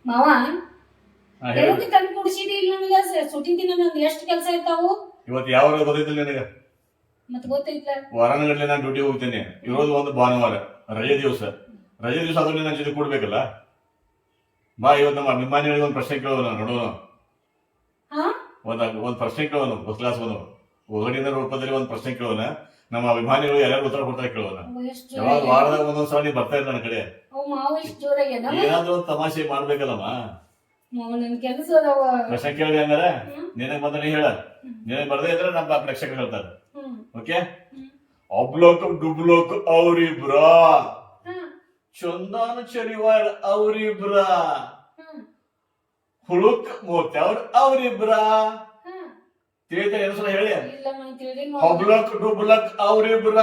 ಮಾವ ಹೇಳಿ ಎದಕ್ಕೆ ತಂದು ಕುಡಿಸಿದಿ ಇಲ್ಲ ನನಗೆ ಸುಟಿ ದಿನ ನಂದು ಎಷ್ಟು ಕೆಲಸ ಇರ್ತಾವು ಇವತ್ತು ಯಾವ ಗೊತ್ತೈತಿಲ್ಲ ನಿನಗೆ ಮತ್ತೆ ಗೊತ್ತೈತ್ಲ ವಾರಾನುಗಟ್ಲೆ ನಾನು ಡ್ಯೂಟಿ ಹೋಗ್ತೇನೆ ಇರೋದು ಒಂದು ಭಾನುವಾರ ರಜೆ ದಿವಸ ಆದ್ರೂ ನನ್ನ ಜೊತೆ ಕೊಡ್ಬೇಕಲ್ಲ ಬಾ ಇವತ್ತು ನಮ್ಮ ಅಭಿಮಾನಿಗಳಿಗೆ ಒಂದು ಪ್ರಶ್ನೆ ಕೇಳೋಣ ನೋಡೋಣ ಹಾ ಒಂದು ಪ್ರಶ್ನೆ ಕೇಳೋಣ ಫಸ್ಟ್ ಕ್ಲಾಸ್ ಒಗಟಿನ ರೂಪದಲ್ಲಿ ಒಂದು ಪ್ರಶ್ನೆ ಕೇಳೋಣ ನಮ್ಮ ಅಭಿಮಾನಿಗಳು ಯಾರ್ಯಾರು ಉತ್ತರ ಕೊಡ್ತಾರೆ ಕೇಳೋಣ ಎಷ್ಟು ಯಾವಾಗ ವಾರದಾಗ ಒಂದೊಂದ್ಸಲ ನೀವು ಬರ್ತಾ ಇರ್ತಾರೆ ನನ್ನ ಕಡೆ ಅವ್ ಮಾವ ಎಷ್ಟು ಜೋರಾಗ್ಯಾನ ಏನಾದ್ರೂ ಒಂದು ತಮಾಷೆ ಮಾಡ್ಬೇಕಲ್ಲಮ್ಮ ಮಾವ ನನ್ ಕೆಲಸ ಅದಾವ ಪ್ರಶ್ನೆ ಕೇಳಿದೆ ಹಂಗಾರೆ ನಿನಗೆ ಬಂದ ನೀ ಹೇಳ ನಿನಗೆ ಬರ್ದೇ ಇದ್ರೆ ನಮ್ಮ ಪ್ರೇಕ್ಷಕರು ಹೇಳ್ತಾರೆ ಓಕೆ ಅಬ್ಲೋಕ್ ಡುಬ್ಲೋಕ್ ಅವ್ರಿಬ್ರ ಚಂದನ ಚರಿವಾರ್ ಅವ್ರಿಬ್ರ ಹುಳುಕ್ ಮೋತ್ಯಾವ್ರ ಅವ್ರಿಬ್ರ ತಿಳಿತಾರೆ ಏನಸಲ ಹೇಳಿ ಇಲ್ಲ ನಂಗೆ ತಿಳಿ ಅಬ್ಲಕ್ ಡುಬ್ಲಕ್ ಅವ್ರಿಬ್ರ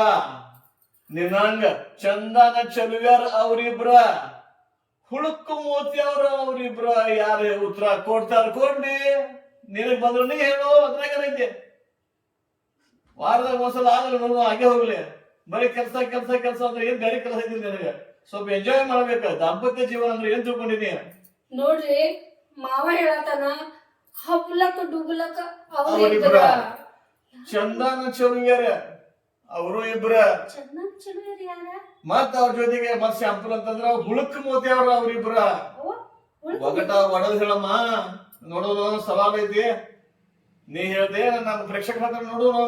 ನಿನ್ನಂಗ ಚಂದನ ಚಲುವ್ಯಾರ ಅವ್ರಿಬ್ರ ಹುಳುಕ್ ಮೋತ್ಯಾವ್ರ ಅವ್ರಿಬ್ರ ಯಾರೇ ಉತ್ತರ ಕೊಡ್ತಾರ ಕೊಡ್ಲಿ ನಿನಗ್ ಬಂದ್ರು ನೀ ಹೇಳು ಅದ್ರಾಗೈತೆ ವಾರದಾಗ ಒಂದ್ಸಲ ಆಗಲ್ಲ ನೋಡುವ ಹಾಗೆ ಹೋಗ್ಲಿ ಬರೀ ಕೆಲ್ಸ ಕೆಲ್ಸ ಕೆಲ್ಸ ಅಂದ್ರೆ ಏನ್ ಬೇರೆ ಕೆಲಸ ಐತಿ ನನಗೆ ಸ್ವಲ್ಪ ಎಂಜಾಯ್ ಮಾಡ್ಬೇಕ ದಾಂಪತ್ಯ ಜೀವನ ಅಂದ್ರೆ ಏನ್ ತಿಳ್ಕೊಂಡಿನಿ ನೋಡ್ರಿ ಮಾವ ಹೇಳತಾನ ಹಬ್ಲಕ್ ಡುಬ್ಲಕ್ ಅವ್ರಿಬ್ರ ಚಂದನ ಚಲುವ್ಯಾರ ಅವರು ಇಬ್ರ ಚಂದನ್ ಚಲೋ ಯಾರ ಮತ್ತ ಅವ್ರ ಜೊತೆಗೆ ಮತ್ ಶಾಂಪುಲ್ ಅಂತಂದ್ರ ಹುಳುಕ್ ಮೋತಿ ಅವ್ರ ಅವ್ರಿಬ್ರ ಒಗಟ ಒಡದ್ ಹೇಳಮ್ಮ ನೋಡೋದು ಸವಾಲ್ ಐತಿ ನೀ ಹೇಳ್ದೆ ನಮ್ಮ ಪ್ರೇಕ್ಷಕರ ಹತ್ರ ನೋಡೋನು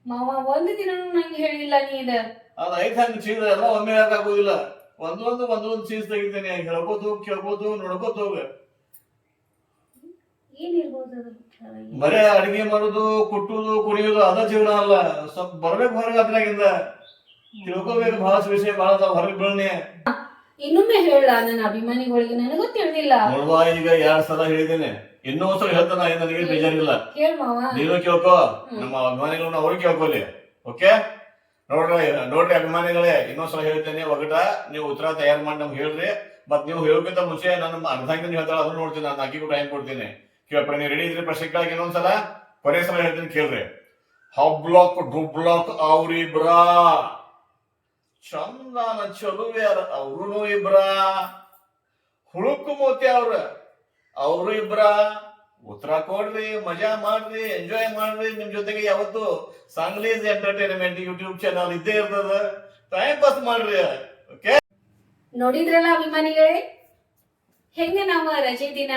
ಮಾವ ಒಂದು ದಿನ ನಂಗೆ ಹೇಳಿಲ್ಲ ನೀದ ಅದ್ ಐತ್ ಹಂಗ ಚೀಸ್ ಎಲ್ಲ ಒಮ್ಮೆ ಹೇಳಕ್ಕಾಗೋದಿಲ್ಲ ಒಂದೊಂದು ಚೀಸ್ ತೆಗಿತೇನೆ ಹೇಳ್ಬೋದು ಕೇಳ್ಬೋದು ನೋಡ್ಕೋತ ಹೋಗ ಏನಿರ್ಬೋದು ಬರೇ ಅಡಿಗೆ ಮಾಡೋದು ಕುಟ್ಟುದು ಕುಣಿಯೋದು ಅದ ಜೀವನ ಅಲ್ಲ ಸ್ವಲ್ಪ ಬರ್ಬೇಕು ಹೊರಗೆ ಅದ್ರಾಗಿಂದ ತಿಳ್ಕೊಬೇಕು ಬಹಳಷ್ಟು ವಿಷಯ ಬಹಳ ಹೊರಗೆ ಬೀಳನೆ ಇನ್ನೊಮ್ಮೆ ಹೇಳ ನನ್ನ ಅಭಿಮಾನಿಗಳಿಗೆ ನನಗೂ ತಿಳಿದಿಲ್ಲ ನೋಡುವ ಈಗ 2 ಸಲ ಹೇಳಿದ್ದೇನೆ ಇನ್ನೊಂದ್ಸಲ ಹೇಳ್ತಾನ ನನಗೆ ಬೇಜಾರಿಲ್ಲ ಹೇಳ್ ಮಾವ ನೀನು ಕೇಳ್ಕೊ ನಮ್ಮ ಅಭಿಮಾನಿಗಳನ್ನ ಅವ್ರು ಕೇಳ್ಕೊಲಿ ಓಕೆ ನೋಡ್ರಿ ಅಭಿಮಾನಿಗಳೇ ಇನ್ನೊಂದ್ಸಲ ಹೇಳ್ತೇನೆ ಒಗಟ ನೀವು ಉತ್ತರ ತಯಾರು ಮಾಡಿ ನಮ್ಗೆ ಹೇಳ್ರಿ ಮತ್ ನೀವು ಹೇಳೋಕ್ಕಿಂತ ಮುಂಚೆ ನನ್ನ ಅರ್ಧಾಂಗ ಹೇಳ್ತಾಳ ಅದನ್ನ ನೋಡ್ತೀನಿ ನಾನು ಅಕ್ಕಿಗೂ ಟೈಮ್ ಕೊಡ್ತೀನಿ ಕೇಳ್ಪಡಿ ನೀವು ರೆಡಿ ಇದ್ರಿ ಪ್ರಶ್ನೆಗಳಿಗೆ ಇನ್ನೊಂದ್ಸಲ ಕೊನೆ ಸಲ ಹೇಳ್ತೀನಿ ಕೇಳ್ರಿ ಹಬ್ಲಾಕ್ ಡುಬ್ಲಾಕ್ ಅವ್ರಿಬ್ರ ಚಂದನ ಚಲುವ್ಯಾರ ಅವ್ರು ಇಬ್ರ ಹುಳುಕು ಮೋತಿ ಅವ್ರು ಇಬ್ರ ಉತ್ತರ ಕೊಡ್ರಿ ಮಜಾ ಮಾಡ್ರಿ ಎಂಜಾಯ್ ಮಾಡ್ರಿ ನಿಮ್ ಜೊತೆಗೆ ಯಾವತ್ತು ಸಾಂಗ್ಲೀಸ್ ಎಂಟರ್ಟೈನ್ಮೆಂಟ್ ಯೂಟ್ಯೂಬ್ ಚಾನಲ್ ಇದ್ದೇ ಇರ್ತದ ಟೈಮ್ ಪಾಸ್ ಮಾಡ್ರಿ ಓಕೆ ನೋಡಿದ್ರಲ್ಲ ಅಭಿಮಾನಿಗಳೇ ಹೆಂಗೆ ನಾವು ರಜೆ ದಿನ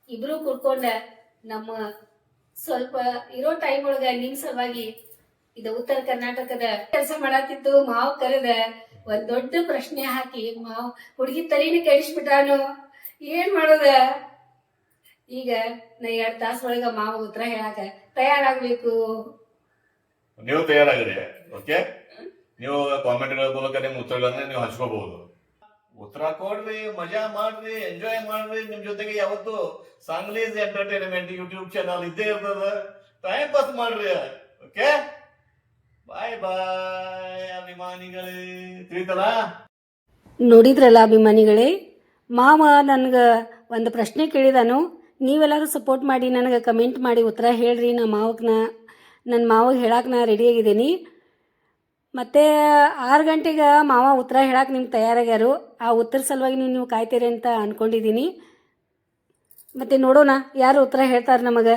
ಇಬ್ರು ಕುಡ್ಕೊಂಡ ನಮ್ಮ ಸ್ವಲ್ಪ ಇರೋ ಟೈಮ್ ಒಳಗ ನಿಮ್ ಸಲುವಾಗಿ ಇದು ಉತ್ತರ ಕರ್ನಾಟಕದ ಕೆಲಸ ಮಾಡತ್ತಿದ್ದು ಮಾವ್ ಕರೆದ ಒಂದ್ ದೊಡ್ಡ ಪ್ರಶ್ನೆ ಹಾಕಿ ಮಾವ್ ಹುಡುಗಿ ತಲೆನ ಕೆಡಿಸ್ಬಿಟ್ಟಾನು ಏನ್ ಮಾಡೋದ ಈಗ ನಾ 2 ತಾಸ ಒಳಗ ಮಾವ ಉತ್ತರ ಹೇಳಾಕ ತಯಾರಾಗ್ಬೇಕು ನೀವು ತಯಾರಾಗ್ರಿ ಓಕೆ ನೀವು ಕಾಮೆಂಟ್ಗಳ ಮೂಲಕ ನಿಮ್ ಉತ್ತರಗಳನ್ನ ನೀವು ಹಂಚ್ಕೋಬಹುದು ಉತ್ತರ ಕೊಡ್ರಿ ಮಜಾ ಮಾಡ್ರಿ ಎಂಜಾಯ್ ಮಾಡ್ರಿ ನಿಮ್ ಜೊತೆಗೆ ಯಾವತ್ತು ಸಾಂಗ್ಲೀಸ್ ಎಂಟರ್ಟೈನ್ಮೆಂಟ್ ಯೂಟ್ಯೂಬ್ ಚಾನಲ್ ಇದ್ದೇ ಇರ್ತದ ಟೈಮ್ ಪಾಸ್ ಮಾಡ್ರಿ ಓಕೆ ಬಾಯ್ ಬಾಯ್ ಅಭಿಮಾನಿಗಳೇ ತಿಳಿತಲ್ಲ ನೋಡಿದ್ರಲ್ಲ ಅಭಿಮಾನಿಗಳೇ ಮಾವ ನನ್ಗೆ ಒಂದು ಪ್ರಶ್ನೆ ಕೇಳಿದಾನು ನೀವೆಲ್ಲರೂ ಸಪೋರ್ಟ್ ಮಾಡಿ ನನಗೆ ಕಮೆಂಟ್ ಮಾಡಿ ಉತ್ತರ ಹೇಳ್ರಿ ನನ್ನ ಮಾವಗೆ ಹೇಳಕ್ಕೆ ನಾ ರೆಡಿಯಾಗಿದ್ದೀನಿ ಮತ್ತು 6 ಗಂಟೆಗೆ ಮಾವ ಉತ್ತರ ಹೇಳಕ್ಕೆ ನಿಮ್ಗೆ ತಯಾರಾಗ್ಯಾರು ಆ ಉತ್ತರ ಸಲುವಾಗಿ ನೀವು ಕಾಯ್ತೀರಿ ಅಂತ ಅಂದ್ಕೊಂಡಿದ್ದೀನಿ ಮತ್ತು ನೋಡೋಣ ಯಾರು ಉತ್ತರ ಹೇಳ್ತಾರೆ ನಮಗೆ